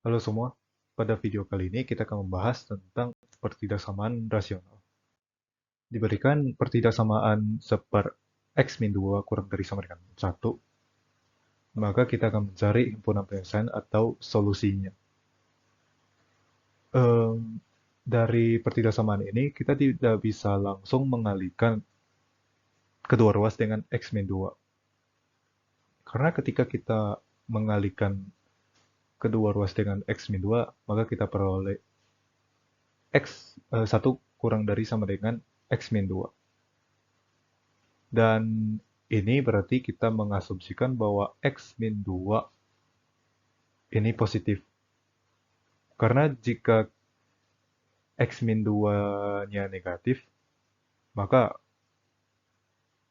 Halo semua, pada video kali ini kita akan membahas tentang pertidaksamaan rasional. Diberikan pertidaksamaan seper x-2 kurang dari sama dengan 1, maka kita akan mencari himpunan penyelesaian atau solusinya. Dari pertidaksamaan ini, kita tidak bisa langsung mengalihkan kedua ruas dengan x-2. Karena ketika kita mengalihkan kedua ruas dengan x-2, maka kita peroleh x1 kurang dari sama dengan x-2. Dan ini berarti kita mengasumsikan bahwa x-2 ini positif. Karena jika x-2-nya negatif, maka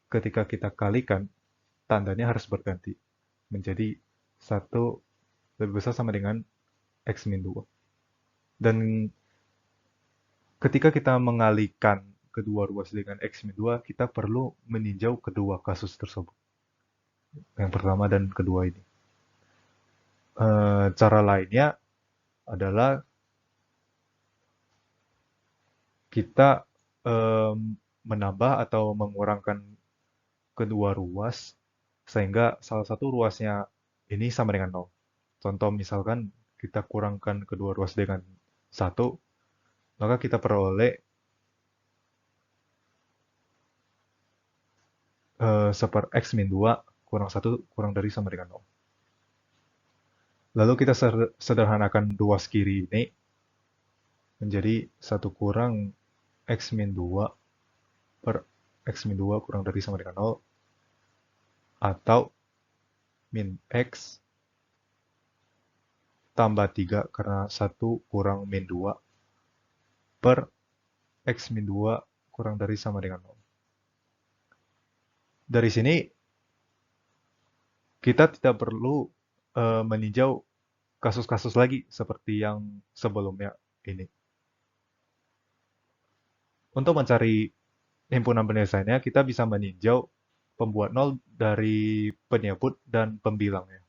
ketika kita kalikan, tandanya harus berganti. Menjadi 1 lebih besar sama dengan x-2. Dan ketika kita mengalihkan kedua ruas dengan x-2, kita perlu meninjau kedua kasus tersebut. Yang pertama dan kedua ini. Cara lainnya adalah kita menambah atau mengurangkan kedua ruas sehingga salah satu ruasnya ini sama dengan 0. Contoh misalkan kita kurangkan kedua ruas dengan 1, maka kita peroleh seper x-2 kurang 1 kurang dari sama dengan 0. Lalu kita sederhanakan ruas kiri ini menjadi 1 kurang x-2 per x-2 kurang dari sama dengan 0 atau min x tambah 3 karena 1 kurang min 2 per x min 2 kurang dari sama dengan 0. Dari sini kita tidak perlu meninjau kasus-kasus lagi seperti yang sebelumnya ini. Untuk mencari himpunan penyelesaiannya, kita bisa meninjau pembuat nol dari penyebut dan pembilangnya.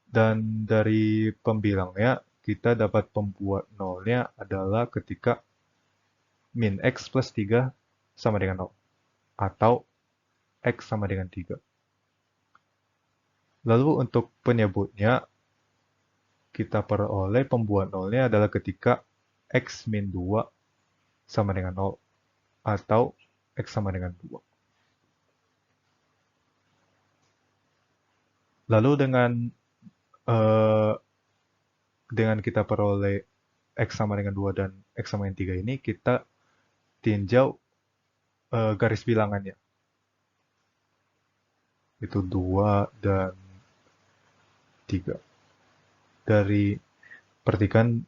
Dan dari pembilangnya, kita dapat pembuat nolnya adalah ketika min x plus 3 sama dengan 0. Atau x sama dengan 3. Lalu untuk penyebutnya, kita peroleh pembuat nolnya adalah ketika x min 2 sama dengan 0. Atau x sama dengan 2. Lalu dengan kita peroleh x sama dengan 2 dan x sama dengan 3 ini, kita tinjau garis bilangannya. Itu 2 dan 3. Dari perhatikan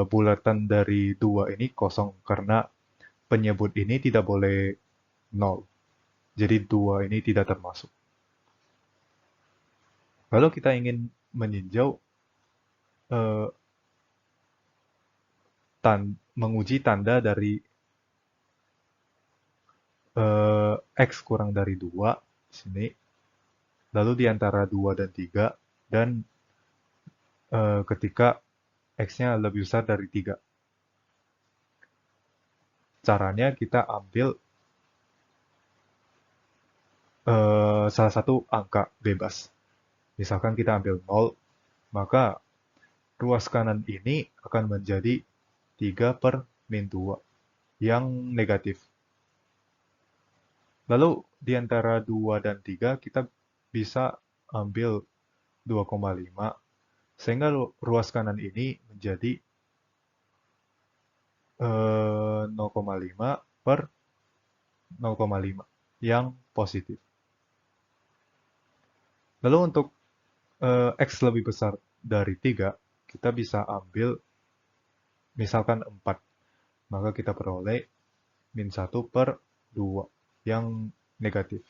bulatan dari 2 ini kosong karena penyebut ini tidak boleh 0. Jadi 2 ini tidak termasuk. Lalu kita ingin meninjau eh, menguji tanda dari x kurang dari 2 di sini. Lalu di antara 2 dan 3 dan ketika x-nya lebih besar dari 3. Caranya kita ambil salah satu angka bebas. Misalkan kita ambil 0, maka ruas kanan ini akan menjadi 3 per min 2 yang negatif. Lalu di antara 2 dan 3 kita bisa ambil 2,5 sehingga ruas kanan ini menjadi 0,5 per 0,5 yang positif. Lalu untuk x lebih besar dari 3, kita bisa ambil misalkan 4. Maka kita peroleh min 1 per 2 yang negatif.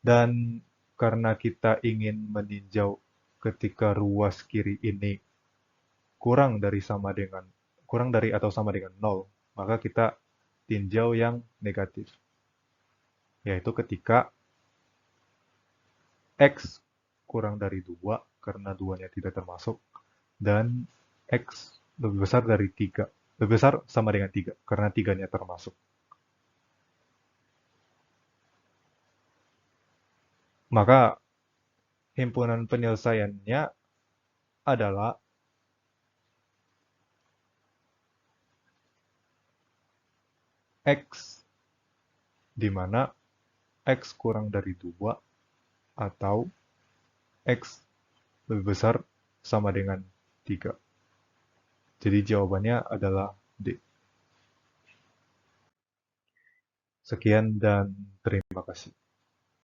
Dan karena kita ingin meninjau ketika ruas kiri ini kurang dari atau sama dengan 0, maka kita tinjau yang negatif. Yaitu ketika x kurang dari 2 karena 2-nya tidak termasuk, dan X lebih besar dari 3, lebih besar sama dengan 3 karena 3-nya termasuk. Maka himpunan penyelesaiannya adalah X, di mana X kurang dari 2 atau X lebih besar sama dengan 3. Jadi jawabannya adalah D. Sekian dan terima kasih.